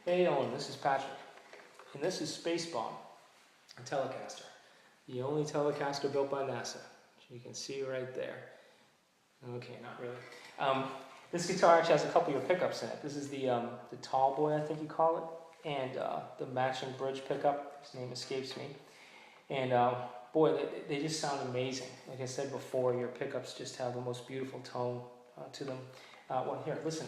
Hey Owen, this is Patrick, and this is Spacebomb, a Telecaster. The only Telecaster built by NASA, which you can see right there. Okay, not really. This guitar actually has a couple of your pickups in it. This is the tall boy, I think you call it, and the matching bridge pickup. His name escapes me. And boy, they just sound amazing. Like I said before, your pickups just have the most beautiful tone to them. Well, here, listen.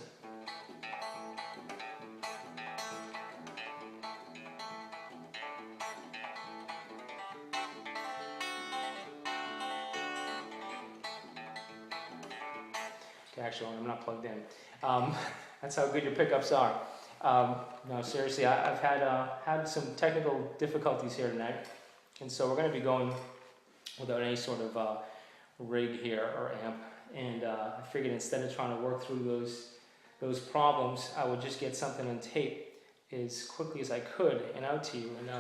Okay, actually, I'm not plugged in. That's how good your pickups are. No, seriously, I've had some technical difficulties here tonight, and so we're going to be going without any sort of rig here or amp. And I figured instead of trying to work through those problems, I would just get something on tape as quickly as I could and out to you. And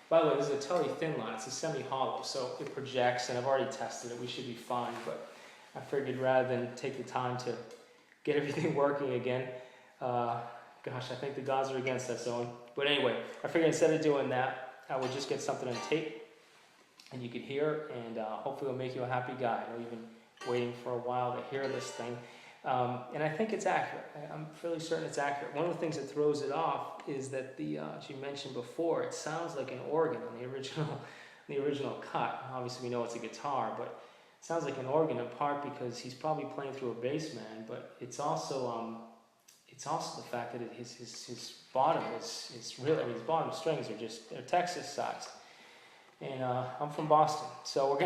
by the way, this is a Tele thin line. It's a semi-hollow, so it projects, and I've already tested it. We should be fine, but I figured rather than take the time to get everything working again, gosh, I think the gods are against us, Owen. But anyway, I figured instead of doing that, I would just get something on tape, and you could hear, and hopefully it'll make you a happy guy. I know you've been waiting for a while to hear this thing, and I think it's accurate. I'm fairly certain it's accurate. One of the things that throws it off is that as you mentioned before, it sounds like an organ on the original cut. Obviously, we know it's a guitar, but it sounds like an organ in part because he's probably playing through a bass man, but it's also the fact that his bottom is really, I mean, his bottom strings are they're Texas sized. And I'm from Boston, so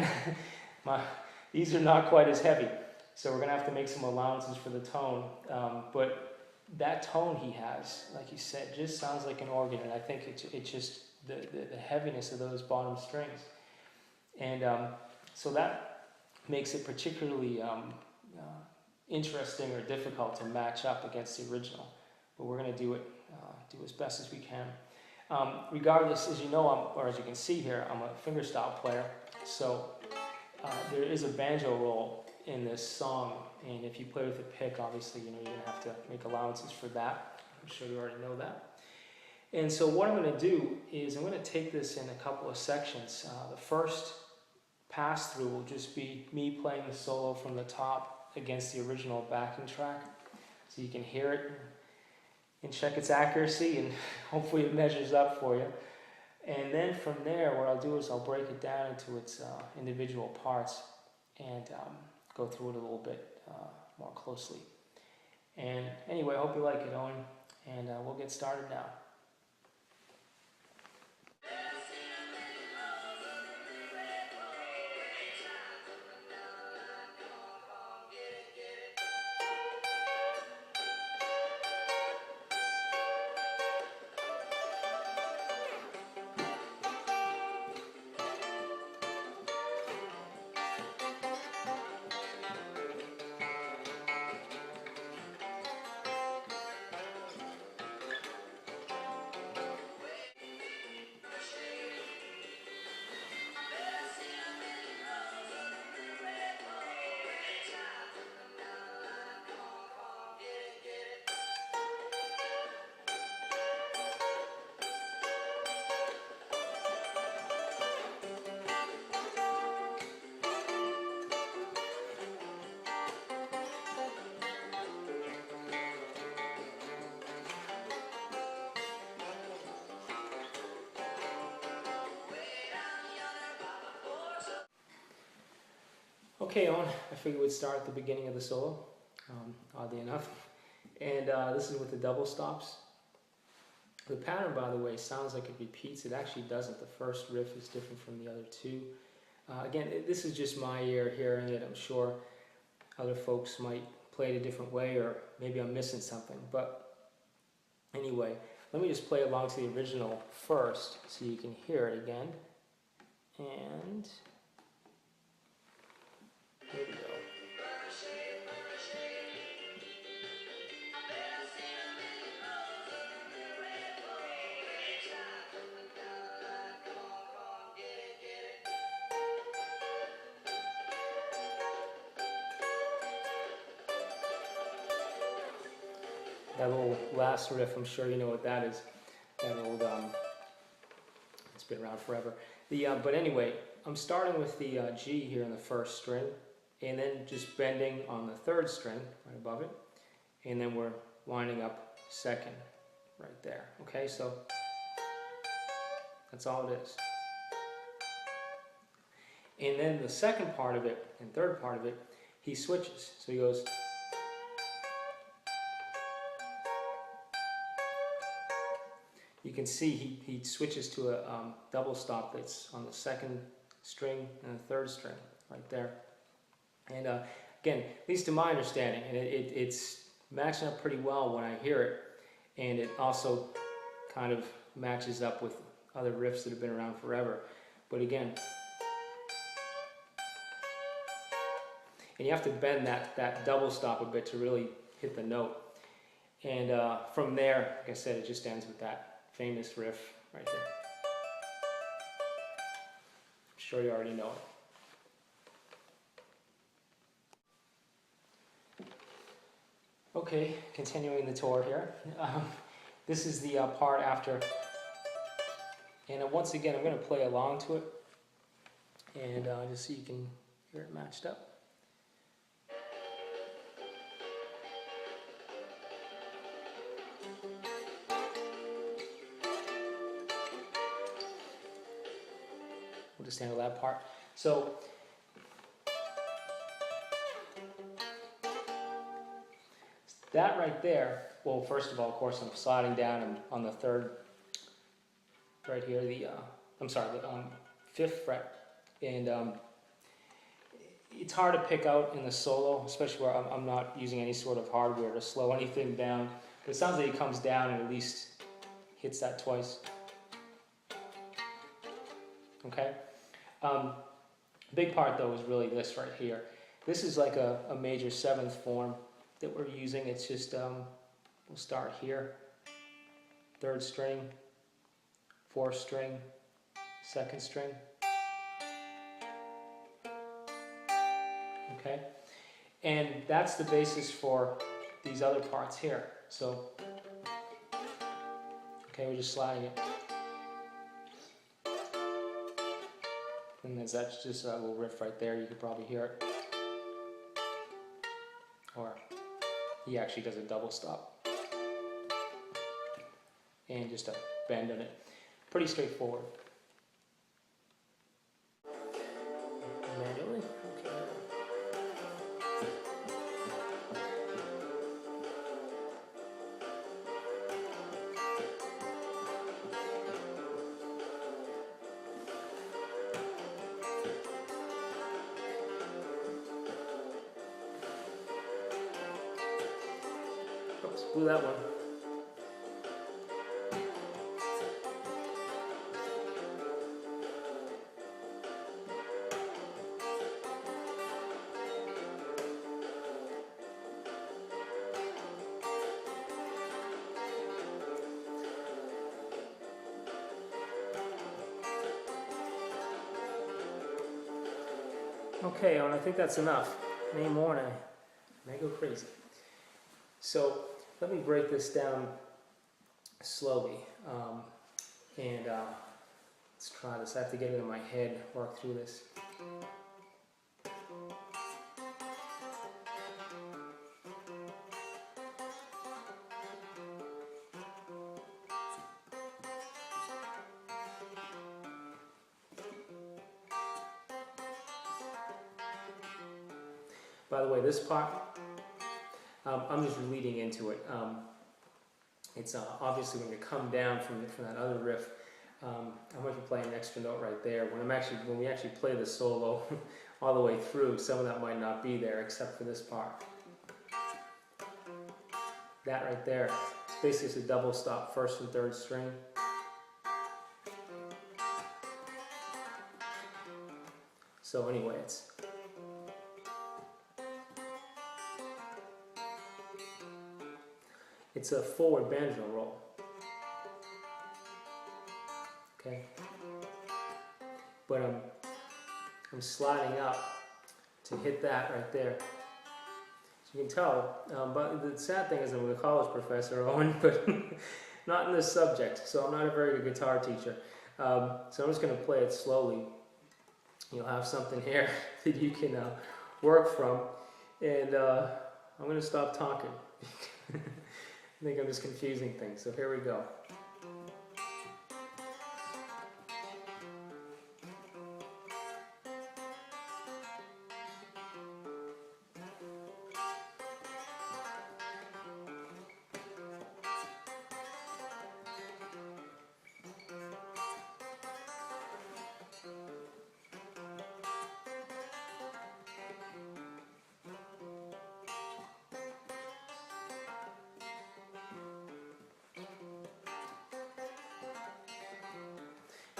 these are not quite as heavy, so we're gonna have to make some allowances for the tone. But that tone he has, like you said, just sounds like an organ, and I think it's just the heaviness of those bottom strings, and so that makes it particularly interesting or difficult to match up against the original. But we're going to do as best as we can. Regardless, as you know, or as you can see here, I'm a fingerstyle player. So there is a banjo roll in this song, and if you play with a pick, obviously, you're going to have to make allowances for that. I'm sure you already know that. And so what I'm going to do is I'm going to take this in a couple of sections. The first pass through will just be me playing the solo from the top against the original backing track, so you can hear it and check its accuracy, and hopefully it measures up for you. And then from there, what I'll do is I'll break it down into its individual parts and go through it a little bit more closely. And anyway, I hope you like it, Owen, and we'll get started now. Okay, Owen, I figured we'd start at the beginning of the solo, oddly enough. And this is with the double stops. The pattern, by the way, sounds like it repeats. It actually doesn't. The first riff is different from the other two. Again, this is just my ear hearing it. I'm sure other folks might play it a different way, or maybe I'm missing something. But anyway, let me just play along to the original first so you can hear it again. And here we go. That little last riff, I'm sure you know what that is. that old, it's been around forever. But anyway, I'm starting with the G here in the first string, and then just bending on the third string right above it, and then we're lining up second right there. Okay, so that's all it is. And then the second part of it and third part of it, he switches. So he goes. You can see he switches to a double stop that's on the second string and the third string right there. And again, at least to my understanding, and it's matching up pretty well when I hear it, and it also kind of matches up with other riffs that have been around forever. But again, and you have to bend that double stop a bit to really hit the note. And from there, like I said, it just ends with that famous riff right there. I'm sure you already know it. Okay, continuing the tour here. This is the part after, and once again I'm going to play along to it, and just so you can hear it matched up. We'll just handle that part. So that right there, well, first of all, of course, I'm sliding down on the third, right here, the fifth fret, and it's hard to pick out in the solo, especially where I'm not using any sort of hardware to slow anything down. But it sounds like it comes down and at least hits that twice. Okay? Big part though is really this right here. This is like a major seventh form that we're using. It's just, we'll start here, third string, fourth string, second string. Okay? And that's the basis for these other parts here. So, okay, we're just sliding it. And that's just a little riff right there. You could probably hear it. Or he actually does a double stop. And just a bend on it. Pretty straightforward. Manually? Okay. Oops, blew that one. Okay, and I think that's enough. Any more and I may go crazy. So let me break this down slowly, and let's try this. I have to get it in my head, work through this. By the way, this part, I'm just leading into it. It's obviously when you come down from that other riff, I'm going to play an extra note right there. When we actually play the solo all the way through, some of that might not be there except for this part. That right there, it's basically a double stop, first and third string. So anyway, it's a forward banjo roll. Okay, but I'm sliding up to hit that right there. So you can tell, but the sad thing is I'm a college professor, Owen, but not in this subject, so I'm not a very good guitar teacher. So I'm just going to play it slowly. You'll have something here that you can work from. And I'm going to stop talking. I think I'm just confusing things, so here we go.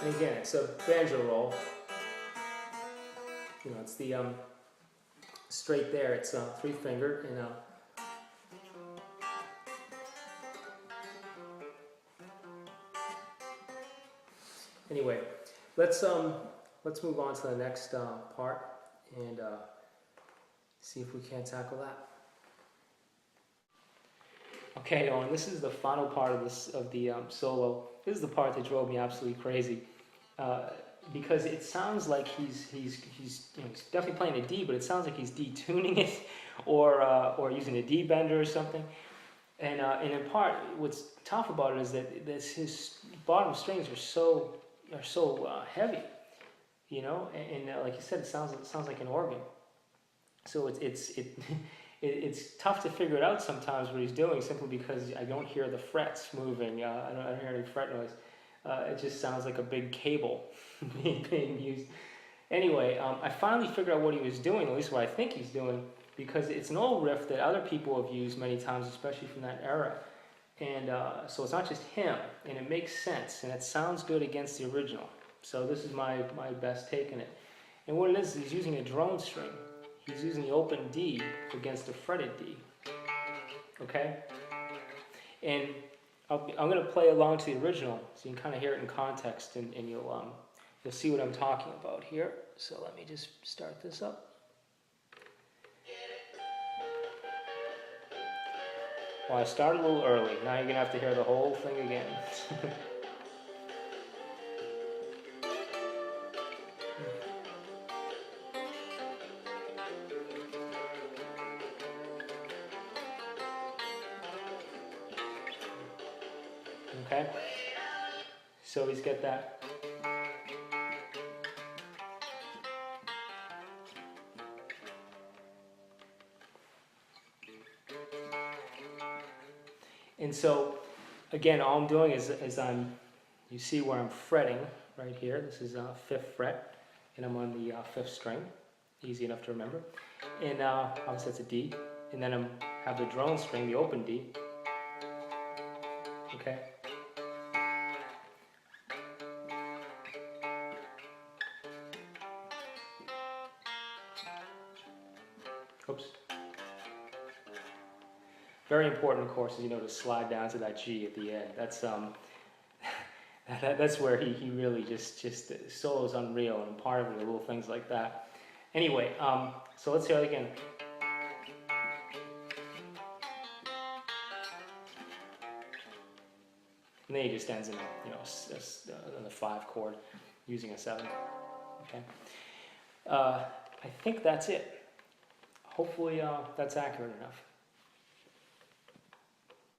And again, it's a banjo roll. You know, it's the straight there. It's 3-fingered, and anyway, let's move on to the next part and see if we can't tackle that. Okay, Owen, this is the final part of the solo. This is the part that drove me absolutely crazy, because it sounds like he's definitely playing a D, but it sounds like he's detuning it, or using a D bender or something. And in part, what's tough about it is that his bottom strings are so heavy, you know, and like you said, it sounds like an organ. So it's tough to figure it out sometimes what he's doing, simply because I don't hear the frets moving. I don't hear any fret noise. It just sounds like a big cable being used. Anyway, I finally figured out what he was doing, at least what I think he's doing, because it's an old riff that other people have used many times, especially from that era. And so it's not just him, and it makes sense, and it sounds good against the original. So this is my best take on it. And what it is, he's using a drone string. He's using the open D against a fretted D, okay? And I'm going to play along to the original so you can kind of hear it in context, and you'll see what I'm talking about here. So let me just start this up. Well, I started a little early. Now you're going to have to hear the whole thing again. Okay, so he's got that. And so, again, all I'm doing is you see where I'm fretting right here. This is 5th fret, and I'm on the 5th string. Easy enough to remember. And obviously that's a D. And then I have the drone string, the open D. Okay. Oops. Very important, of course, is, you know, to slide down to that G at the end. That's that's where he really just the solo is unreal, and part of it are little things like that. Anyway, so let's hear it again. And then he just ends in in the 5 chord using a 7. Okay. I think that's it. Hopefully that's accurate enough.